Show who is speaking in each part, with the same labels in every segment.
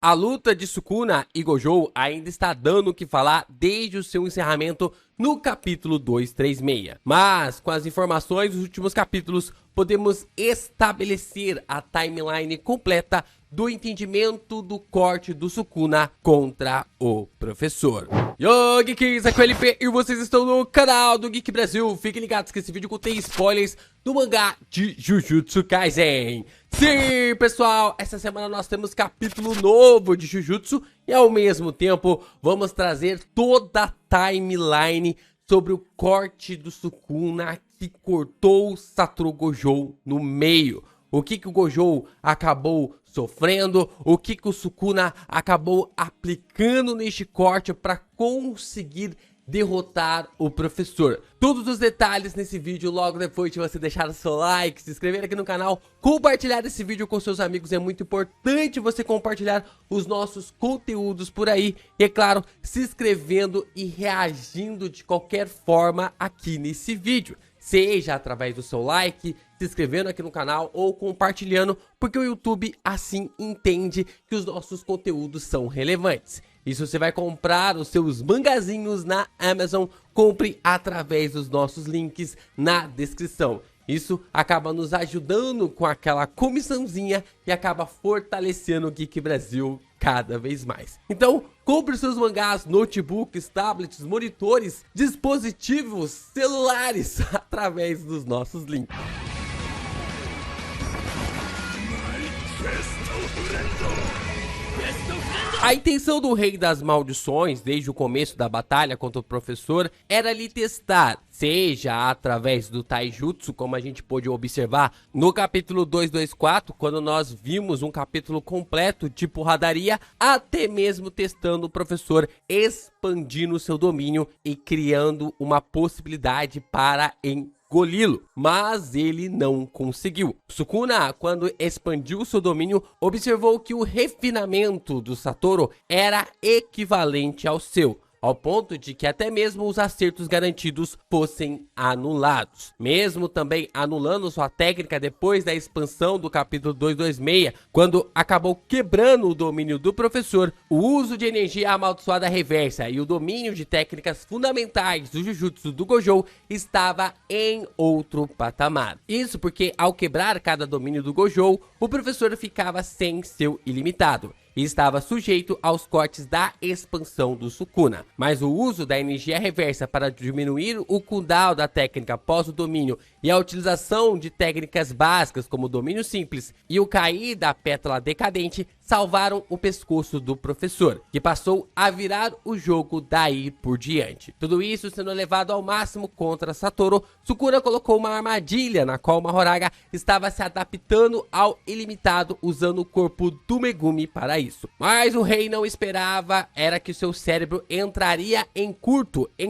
Speaker 1: A luta de Sukuna e Gojo ainda está dando o que falar desde o seu encerramento no capítulo 236. Mas, com as informações dos últimos capítulos, podemos estabelecer a timeline completa do entendimento do corte do Sukuna contra o professor. Yo, Geeks, aqui é o LP e vocês estão no canal do Geek Brasil. Fiquem ligados que esse vídeo contém spoilers do mangá de Jujutsu Kaisen. Sim, pessoal, essa semana nós temos capítulo novo de Jujutsu e ao mesmo tempo vamos trazer toda a timeline sobre o corte do Sukuna que cortou Satoru Gojo no meio. O que o Gojo acabou sofrendo, o que o Sukuna acabou aplicando neste corte para conseguir derrotar o professor. Todos os detalhes nesse vídeo logo depois de você deixar o seu like, se inscrever aqui no canal, compartilhar esse vídeo com seus amigos. É muito importante você compartilhar os nossos conteúdos por aí e, é claro, se inscrevendo e reagindo de qualquer forma aqui nesse vídeo. Seja através do seu like, se inscrevendo aqui no canal ou compartilhando, porque o YouTube assim entende que os nossos conteúdos são relevantes. E se você vai comprar os seus mangazinhos na Amazon, compre através dos nossos links na descrição. Isso acaba nos ajudando com aquela comissãozinha e acaba fortalecendo o Geek Brasil cada vez mais. Então, compre seus mangás, notebooks, tablets, monitores, dispositivos celulares através dos nossos links. A intenção do Rei das Maldições, desde o começo da batalha contra o professor, era lhe testar, seja através do Taijutsu, como a gente pôde observar no capítulo 224, quando nós vimos um capítulo completo de porradaria, até mesmo testando o professor, expandindo seu domínio e criando uma possibilidade para engoli-lo, mas ele não conseguiu. Sukuna, quando expandiu seu domínio, observou que o refinamento do Satoru era equivalente ao seu, ao ponto de que até mesmo os acertos garantidos fossem anulados. Mesmo também anulando sua técnica depois da expansão do capítulo 226, quando acabou quebrando o domínio do professor, o uso de energia amaldiçoada reversa e o domínio de técnicas fundamentais do Jujutsu do Gojo estava em outro patamar. Isso porque ao quebrar cada domínio do Gojo, o professor ficava sem seu ilimitado e estava sujeito aos cortes da expansão do Sukuna. Mas o uso da energia reversa para diminuir o cooldown da técnica após o domínio e a utilização de técnicas básicas como o domínio simples e o cair da pétala decadente salvaram o pescoço do professor, que passou a virar o jogo daí por diante. Tudo isso sendo levado ao máximo contra Satoru, Sukuna colocou uma armadilha na qual Mahoraga estava se adaptando ao ilimitado usando o corpo do Megumi para isso. Mas o rei não esperava era que seu cérebro entraria em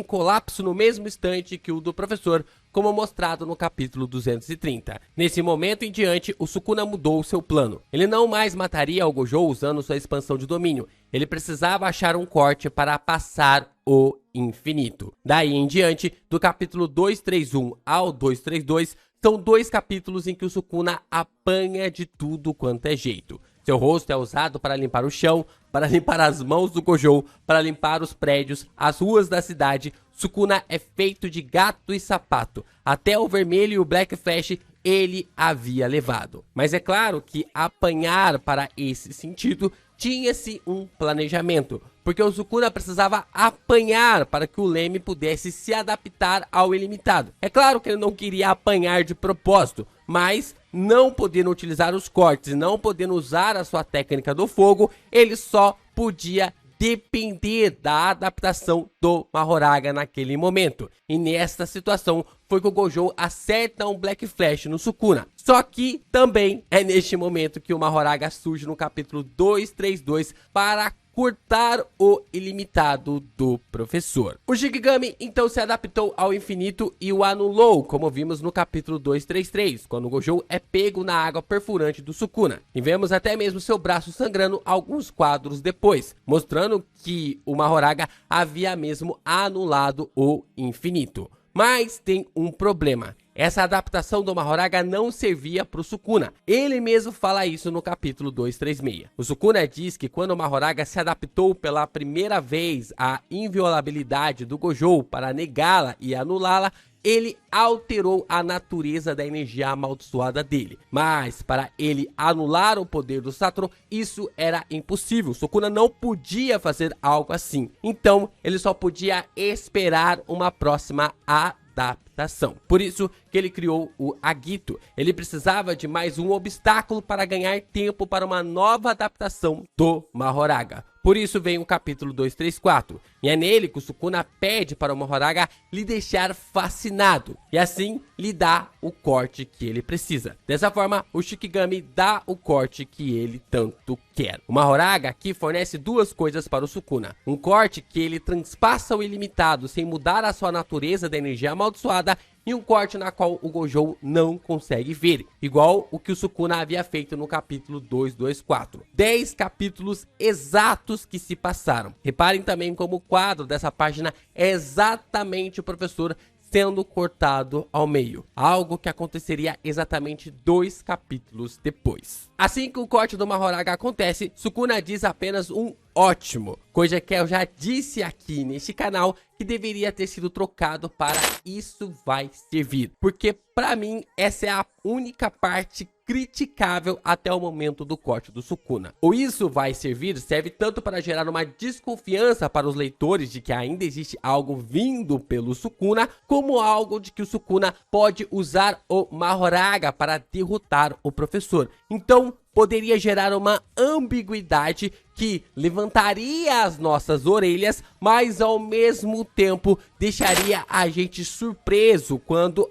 Speaker 1: colapso no mesmo instante que o do professor, como mostrado no capítulo 230. Nesse momento em diante, o Sukuna mudou seu plano. Ele não mais mataria o Gojo usando sua expansão de domínio. Ele precisava achar um corte para passar o infinito. Daí em diante, do capítulo 231 ao 232, são dois capítulos em que o Sukuna apanha de tudo quanto é jeito. Seu rosto é usado para limpar o chão, para limpar as mãos do Gojo, para limpar os prédios, as ruas da cidade. Sukuna é feito de gato e sapato. Até o vermelho e o Black Flash ele havia levado. Mas é claro que apanhar para esse sentido tinha-se um planejamento, porque o Sukuna precisava apanhar para que o Leme pudesse se adaptar ao ilimitado. É claro que ele não queria apanhar de propósito, mas não podendo utilizar os cortes, não podendo usar a sua técnica do fogo, ele só podia depender da adaptação do Mahoraga naquele momento. E nesta situação foi que o Gojo acerta um Black Flash no Sukuna. Só que também é neste momento que o Mahoraga surge no capítulo 232 para cortar o ilimitado do professor. O Shikigami então se adaptou ao infinito e o anulou, como vimos no capítulo 233, quando o Gojo é pego na água perfurante do Sukuna. E vemos até mesmo seu braço sangrando alguns quadros depois, mostrando que o Mahoraga havia mesmo anulado o infinito. Mas tem um problema. essa adaptação do Mahoraga não servia para o Sukuna. Ele mesmo fala isso no capítulo 236. O Sukuna diz que quando o Mahoraga se adaptou pela primeira vez à inviolabilidade do Gojo para negá-la e anulá-la, ele alterou a natureza da energia amaldiçoada dele. Mas para ele anular o poder do Satoru, isso era impossível. Sukuna não podia fazer algo assim. Então, ele só podia esperar uma próxima adaptação. Por isso que ele criou o Agito. Ele precisava de mais um obstáculo para ganhar tempo para uma nova adaptação do Mahoraga. Por isso vem o capítulo 234, e é nele que o Sukuna pede para o Mahoraga lhe deixar fascinado, e assim lhe dá o corte que ele precisa. Dessa forma, o Shikigami dá o corte que ele tanto quer. O Mahoraga aqui fornece duas coisas para o Sukuna: um corte que ele transpassa o ilimitado sem mudar a sua natureza da energia amaldiçoada, e um corte na qual o Gojo não consegue ver, igual o que o Sukuna havia feito no capítulo 224. 10 capítulos exatos que se passaram. Reparem também como o quadro dessa página é exatamente o professor sendo cortado ao meio, algo que aconteceria exatamente 2 capítulos depois. Assim que o corte do Mahoraga acontece, Sukuna diz apenas um ótimo, coisa que eu já disse aqui neste canal que deveria ter sido trocado para isso vai servir, porque para mim essa é a única parte criticável até o momento do corte do Sukuna. O isso vai servir serve tanto para gerar uma desconfiança para os leitores de que ainda existe algo vindo pelo Sukuna, como algo de que o Sukuna pode usar o Mahoraga para derrotar o professor. Então, poderia gerar uma ambiguidade que levantaria as nossas orelhas, mas ao mesmo tempo deixaria a gente surpreso quando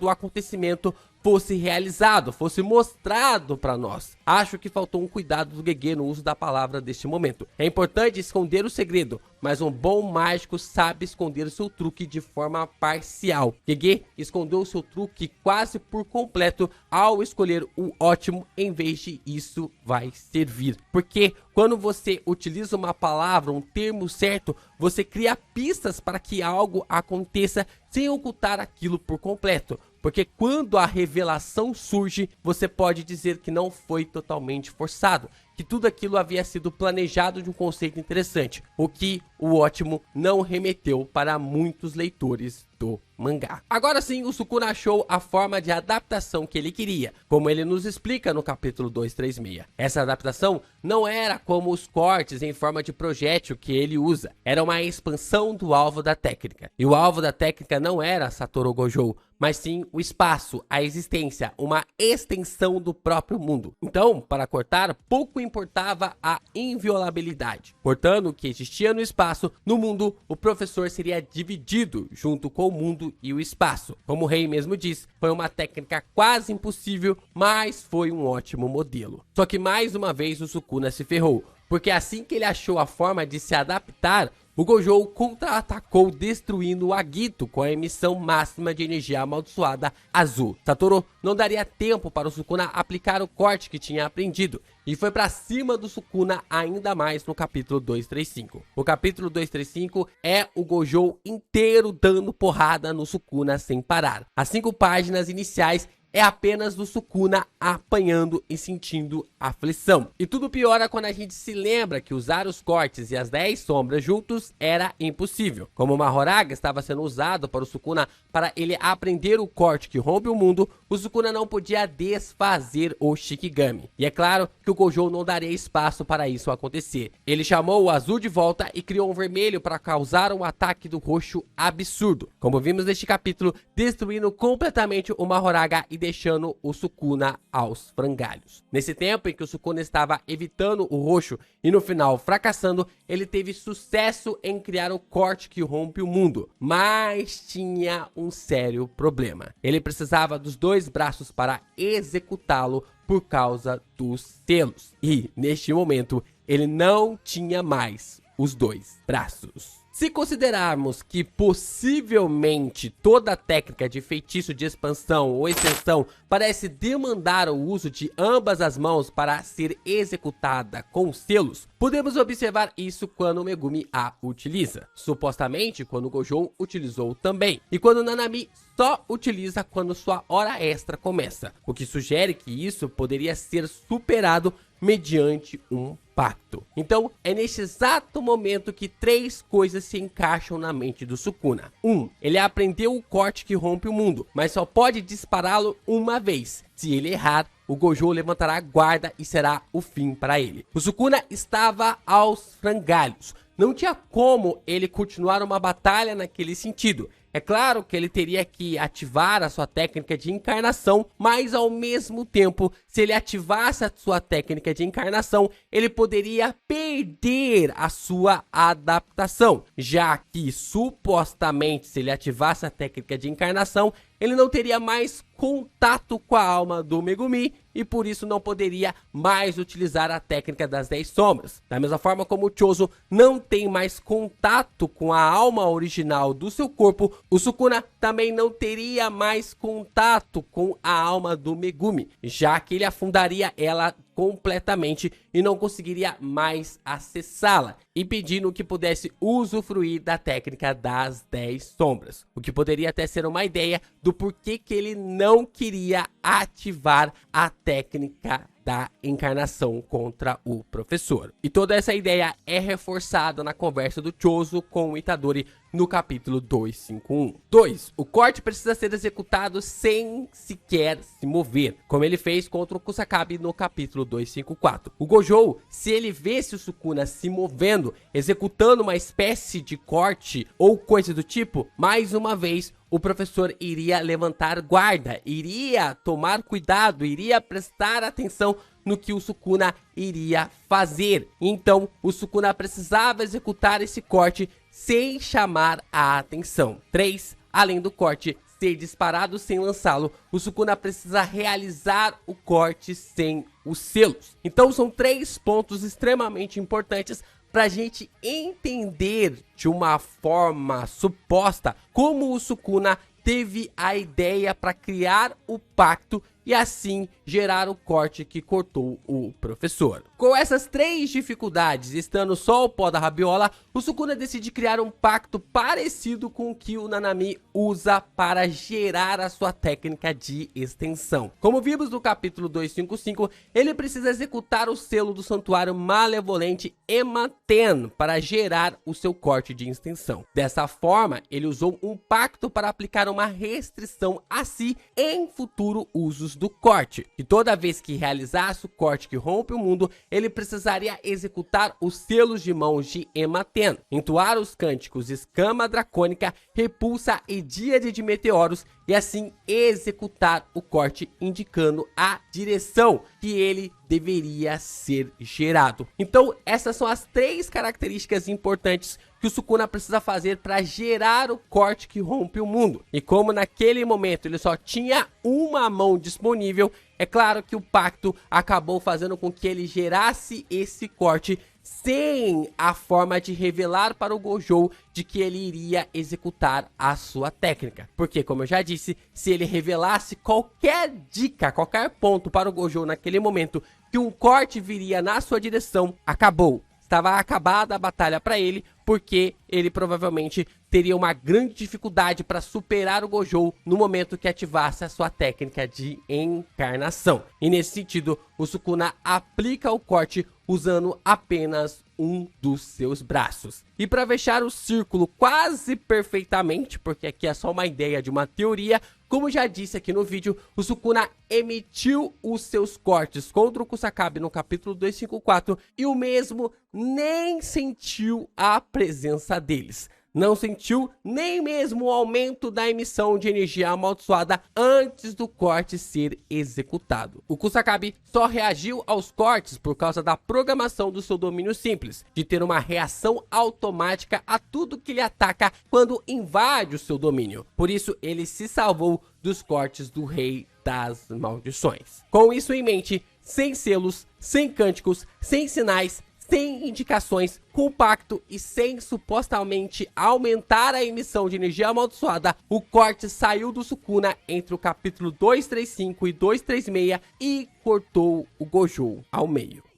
Speaker 1: o acontecimento fosse realizado, fosse mostrado para nós. Acho que faltou um cuidado do Gege no uso da palavra deste momento. É importante esconder o segredo, mas um bom mágico sabe esconder o seu truque de forma parcial. Gege escondeu o seu truque quase por completo ao escolher o ótimo em vez de isso vai servir. Porque quando você utiliza uma palavra, um termo certo, você cria pistas para que algo aconteça sem ocultar aquilo por completo. Porque quando a revelação surge, você pode dizer que não foi totalmente forçado, que tudo aquilo havia sido planejado de um conceito interessante, o que o ótimo não remeteu para muitos leitores do mangá. Agora sim, o Sukuna achou a forma de adaptação que ele queria, como ele nos explica no capítulo 236. Essa adaptação não era como os cortes em forma de projétil que ele usa, era uma expansão do alvo da técnica. E o alvo da técnica não era Satoru Gojo, mas sim o espaço, a existência, uma extensão do próprio mundo. Então, para cortar, pouco importava a inviolabilidade. Cortando o que existia no espaço, no mundo, o professor seria dividido junto com o mundo e o espaço. Como o rei mesmo diz, foi uma técnica quase impossível, mas foi um ótimo modelo. Só que mais uma vez o Sukuna se ferrou, porque assim que ele achou a forma de se adaptar, o Gojo contra-atacou destruindo o Agito com a emissão máxima de energia amaldiçoada azul. Satoru não daria tempo para o Sukuna aplicar o corte que tinha aprendido e foi para cima do Sukuna ainda mais no capítulo 235. O capítulo 235 é o Gojo inteiro dando porrada no Sukuna sem parar. As 5 páginas iniciais é apenas do Sukuna apanhando e sentindo aflição. E tudo piora quando a gente se lembra que usar os cortes e as 10 sombras juntos era impossível. Como o Mahoraga estava sendo usado para o Sukuna para ele aprender o corte que rompe o mundo, o Sukuna não podia desfazer o Shikigami. E é claro que o Gojo não daria espaço para isso acontecer. Ele chamou o azul de volta e criou um vermelho para causar um ataque do roxo absurdo. Como vimos neste capítulo, destruindo completamente o Mahoraga e deixando o Sukuna aos frangalhos. Nesse tempo em que o Sukuna estava evitando o roxo e no final fracassando, ele teve sucesso em criar o corte que rompe o mundo, mas tinha um sério problema. Ele precisava dos 2 braços para executá-lo por causa dos selos. E neste momento ele não tinha mais os 2 braços. Se considerarmos que possivelmente toda técnica de feitiço de expansão ou extensão parece demandar o uso de ambas as mãos para ser executada com selos, podemos observar isso quando o Megumi a utiliza, supostamente quando o Gojo utilizou também, e quando o Nanami só utiliza quando sua hora extra começa, o que sugere que isso poderia ser superado mediante um pacto. Então, é neste exato momento que três coisas se encaixam na mente do Sukuna. 1. Ele aprendeu o corte que rompe o mundo, mas só pode dispará-lo uma vez. Se ele errar, o Gojo levantará a guarda e será o fim para ele. O Sukuna estava aos frangalhos. Não tinha como ele continuar uma batalha naquele sentido. É claro que ele teria que ativar a sua técnica de encarnação, mas ao mesmo tempo, se ele ativasse a sua técnica de encarnação, ele poderia perder a sua adaptação, já que supostamente se ele ativasse a técnica de encarnação, ele não teria mais contato com a alma do Megumi e por isso não poderia mais utilizar a técnica das 10 sombras. Da mesma forma como o Chozo não tem mais contato com a alma original do seu corpo, o Sukuna também não teria mais contato com a alma do Megumi, já que ele afundaria ela completamente e não conseguiria mais acessá-la, impedindo que pudesse usufruir da técnica das 10 sombras. O que poderia até ser uma ideia do porquê que ele não queria ativar a técnica da encarnação contra o professor. E toda essa ideia é reforçada na conversa do Chozo com o Itadori no capítulo 251. 2. O corte precisa ser executado sem sequer se mover, como ele fez contra o Kusakabe no capítulo 254. O Gojo, se ele vesse o Sukuna se movendo, executando uma espécie de corte ou coisa do tipo, mais uma vez o professor iria levantar guarda, iria tomar cuidado, iria prestar atenção no que o Sukuna iria fazer. Então, o Sukuna precisava executar esse corte sem chamar a atenção. 3. Além do corte ser disparado sem lançá-lo, o Sukuna precisa realizar o corte sem os selos. Então, são 3 pontos extremamente importantes para a gente entender de uma forma suposta como o Sukuna teve a ideia para criar o pacto e assim gerar o corte que cortou o professor. Com essas 3 dificuldades, estando só o pó da rabiola, o Sukuna decide criar um pacto parecido com o que o Nanami usa para gerar a sua técnica de extensão. Como vimos no capítulo 255, ele precisa executar o selo do santuário malevolente Ematen para gerar o seu corte de extensão. Dessa forma, ele usou um pacto para aplicar uma restrição a si em futuro usos do corte, e toda vez que realizasse o corte que rompe o mundo, ele precisaria executar os selos de mãos de Ematen, entoar os cânticos Escama Dracônica, Repulsa e Díade de Meteoros, e assim executar o corte indicando a direção que ele deveria ser gerado. Então essas são as 3 características importantes que o Sukuna precisa fazer para gerar o corte que rompe o mundo. E como naquele momento ele só tinha uma mão disponível, é claro que o pacto acabou fazendo com que ele gerasse esse corte sem a forma de revelar para o Gojo de que ele iria executar a sua técnica. Porque, como eu já disse, se ele revelasse qualquer dica, qualquer ponto para o Gojo naquele momento que um corte viria na sua direção, acabou. Estava acabada a batalha para ele, porque ele provavelmente teria uma grande dificuldade para superar o Gojo no momento que ativasse a sua técnica de encarnação. E nesse sentido, o Sukuna aplica o corte usando apenas um dos seus braços. E para fechar o círculo quase perfeitamente, porque aqui é só uma ideia de uma teoria, como já disse aqui no vídeo, o Sukuna emitiu os seus cortes contra o Kusakabe no capítulo 254 e o mesmo nem sentiu a presença deles. Não sentiu nem mesmo o aumento da emissão de energia amaldiçoada antes do corte ser executado. O Kusakabe só reagiu aos cortes por causa da programação do seu domínio simples, de ter uma reação automática a tudo que lhe ataca quando invade o seu domínio. Por isso, ele se salvou dos cortes do Rei das Maldições. Com isso em mente, sem selos, sem cânticos, sem sinais, sem indicações, com o pacto e sem supostamente aumentar a emissão de energia amaldiçoada, o corte saiu do Sukuna entre o capítulo 235 e 236 e cortou o Gojo ao meio.